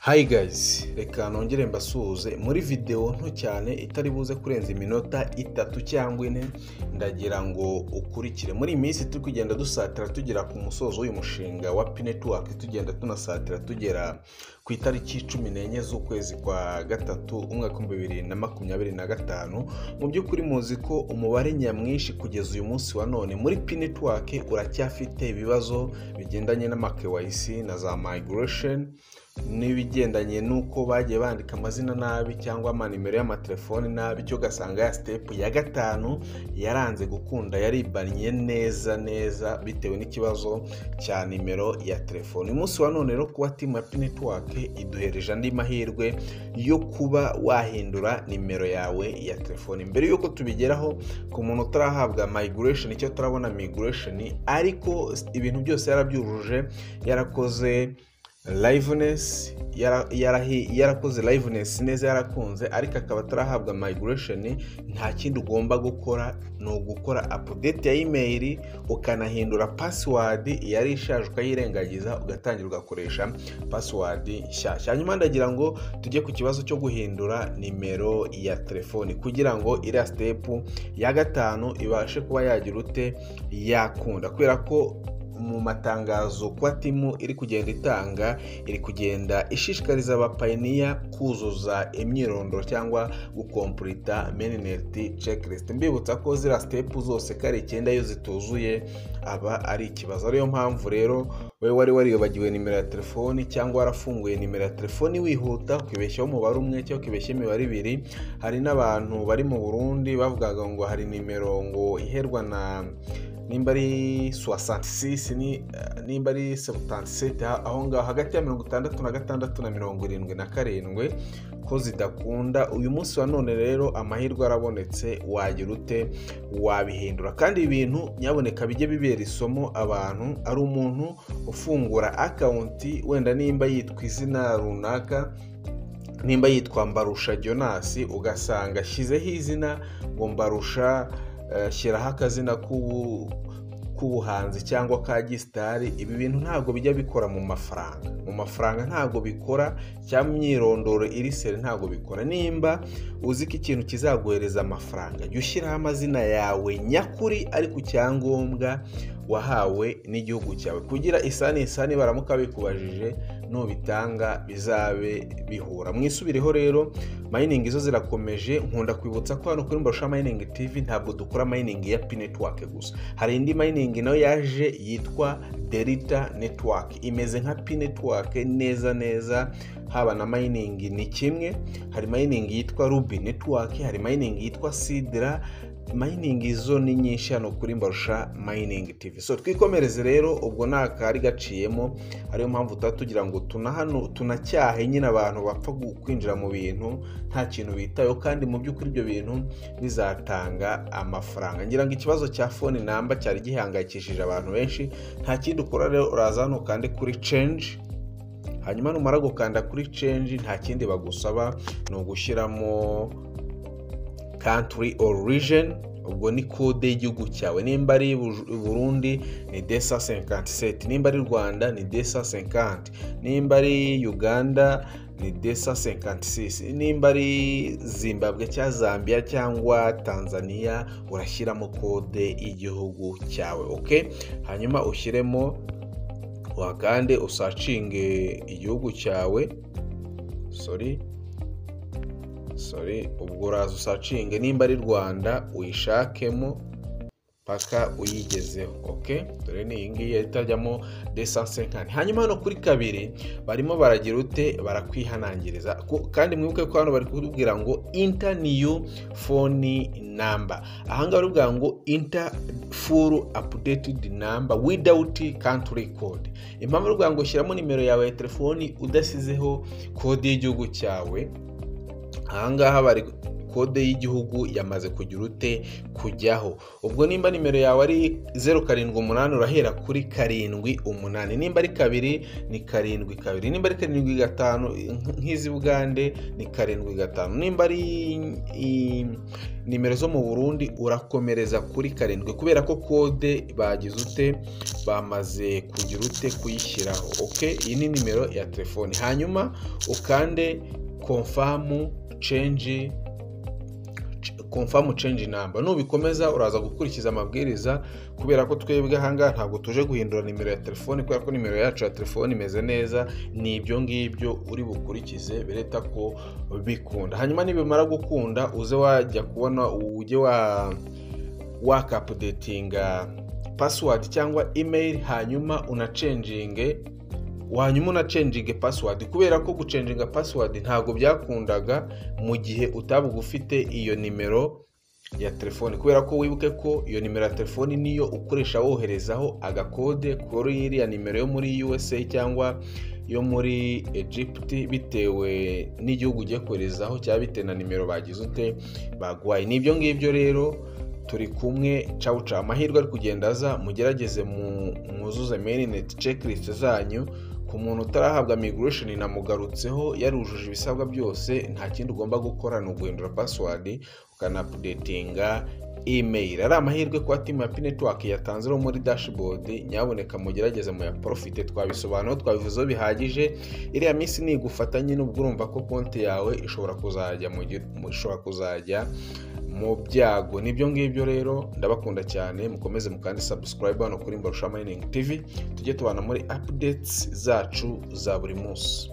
Hi guys, reka nongere mbasuhuze muri video nto cyane itari buze kurenza iminota 3 cyangwa 4 ndagira ngo ukurikire. Muri iyi minsi turi kugenda dusatira tugera ku musozo w'uyu mushinga wa Pi Network, tugenda tunasatira tugera ku itariki 14 z'ukwezi kwa gatatu umwaka 2025. Mu by'ukuri muzi ko umubare nyamwinshi kugeza uyu munsi wa none muri Pi Network uracyafite ibibazo bigendanye n'ama KYC na za migration, n'ibigendanye nuko bagiye bandika amazina nabi cyangwa amanimero y'amatelefoni nabi, cyo gasanga ya step ya 5 yaranze gukunda, yaribanye neza bitewe n'ikibazo cya nimero ya telefoni. Umunsi wa none rero kuba team ya Pi Network iduhereje andi mahirwe yo kuba wahindura nimero yawe ya telefoni. Mbere yuko tubigeraho, ku muntu utarahabwa migration, icyo turabona migration, ariko ibintu byose yarabyujuje, yarakoze liveness, yarakoze liveness neza, yarakunze, ariko akaba tarahabwa migration. Nta kindi ugomba gukora no gukora update ya email, ukanahindura password yari ishaje ukayirengagiza, ugatangira ugakoresha password nshyashya. Hanyuma ndagira ngo tujye ku kibazo cyo guhindura nimero ya telefoni kugira ngo iriya step ya 5 ibashe kuba yagira ute yakunda, kubera ko mu matangazo kwa timu iri kugenda itanga, iri kugenda ishishikariza abapayiniya kuzuza imyirondoro cyangwa gukompleta mainnet checklist. Mbibutsa ko zira step zose kare 9 yo zituzuye aba ari ikibazo. Ariyo mpamvu rero wewe wari waribagiwe nimero ya telefoni cyangwa warafunguye nimero ya telefoni wihuta ukibeshyaho umubare umwe cyangwa ukibeshya imibare 2. Hari n'abantu bari mu Burundi bavugaga ngo hari nimero ngo iherwa na nimba ari 66 nimba ari 77, aho ngaho hagati ya 66 na 77 ko zidakunda. Uyu munsi wa none rero amahirwe arabonetse, wagira ute wabihindura. Kandi ibintu nyaboneka bijye bibera isomo abantu. Ari umuntu ufungura account wenda nimba yitwa izina runaka, nimba yitwa Mbarusha Jonas, ugasanga shizeho izina ngo Mbarusha, shyiraho akazina k'ubuhanzi cyangwa ka gisitari. Ibi bintu ntabwo bijya bikora mu mafaranga ntabwo bikora, cyangwa imyirondoro iri seri ntabwo bikora. Nimba uzi ko ikintu kizaguhereza amafaranga, jya ushyiraho amazina yawe nyakuri ari ku cyangombwa wahawe n'igihugu cyawe, kugira isani baramuka bikubajije nubitanga bizabe bihura. Mwisubireho rero, mining izo zirakomeje. Nkunda kwibutsa ko hano kuri Mbarusha Mining TV ntabwo dukora mining ya Pi Network gusa, hari indi mining nayo yaje yitwa Delta Network, imeze nka Pi Network neza. Haba na mining ni kimwe, hari mining yitwa Ruby Network, hari mining yitwa Sidra. Mining izo ni nyinshi hano kuri Mbarusha Mining TV. So twikomereze rero, ubwo nakari gaciyemo. Ariyo mpamvu tugira ngo tunacyahe nyine abantu bapfa kwinjira mu bintu nta kintu bitayo, kandi mu by'ukuri ibyo bintu bizatanga amafaranga. Ngira ngo ikibazo cya phone number cyari gihangayikishije abantu benshi. Nta kindi ukora rero, uraza hano kandi kuri change, hanyuma numara gukanda kuri change nta kindi bagusaba no gushyiramo country or region. Ubwo ni code y'igihugu cyawe. Nimba ari Burundi ni 257, nimba ari Rwanda ni 250, nimba ari Uganda ni 256, nimba ari Zimbabwe cyangwa Zambia cyangwa Tanzania urashyiramo code y'igihugu cyawe. Okay, hanyuma ushyiremo wakande usacinge igihugu cyawe. Ubwo uraza usacinge nimba ari Rwanda uyishakemo paka uyigezeho. Okay, dore ni iyi ngiyi itajyamo 250. hanyuma hano kuri 2 barimo baragira ute barakwihanangiriza, kandi mwibuke ko hano bari kutubwira ngo enter new phone number. Ahanga baruvuga ngo enter full updated number without country code. Impamvu baruvuga ngo shyiramo nimero yawe ya telefoni udasizeho code y'igihugu cyawe. Ahangaha bari kode y'igihugu yamaze kugira ute kujyaho. Ubwo nimba nimero yawe ari 078 urahera kuri 78, nimba ari 2 ni 72, nimba ari 75 nk'izi Bugande ni 75, nimba ari nimero zo mu Burundi urakomereza kuri 7 kubera ko kode bagize ute bamaze kugira ute kuyishyiraho. Okay, iyi ni nimero ya telefone, hanyuma ukande confirm change number. Nubikomeza uraza gukurikiza amabwiriza kubera ko twebwe ahangaha ntabwo tuje guhindura nimero ya telefone kubera ko nimero yacu ya telefone imeze neza. Ni ibyo ngibyo uri bukurikize bereta ko bikunda. Hanyuma nibimara gukunda uze wajya kubona uje updatinga password cyangwa email, hanyuma unachanginge password kubera ko guchanginga password ntago byakundaga mu gihe utabuga ufite iyo nimero ya telefone, kubera ko wibuke ko iyo nimero ya telefone niyo ukoresha woherezaho agakode kuri iriya nimero yo muri USA cyangwa yo muri Egypt bitewe n'igihugu ugiye koherezaho cyangwa bitewe na nimero bagize ute bagwaye. Nibyo ngibyo rero turi kumwe, ciao ciao. Amahirwe ari kugenda aza, mugerageze muzuze mainnet checklist zanyu. Ku muntu utarahabwa migration namugarutseho yarujuje ibisabwa byose, nta kindi ugomba gukora ni uguhindura password ukana updatinga email. Ari amahirwe kwa team ya P-Network yatanze ro muri dashboard, nyaboneka mugerageze mu ya profit. Twabisobanura twabivuze bihagije. Iriya minsi ni gufatanye n'ubwo urumva ko konti yawe ishobora kuzajya mu byago. Nibyo ngibyo rero, ndabakunda cyane, mukomeze mukandi subscribe hano kuri Mbarusha Mining TV, tujye tubana muri updates zacu za buri munsi.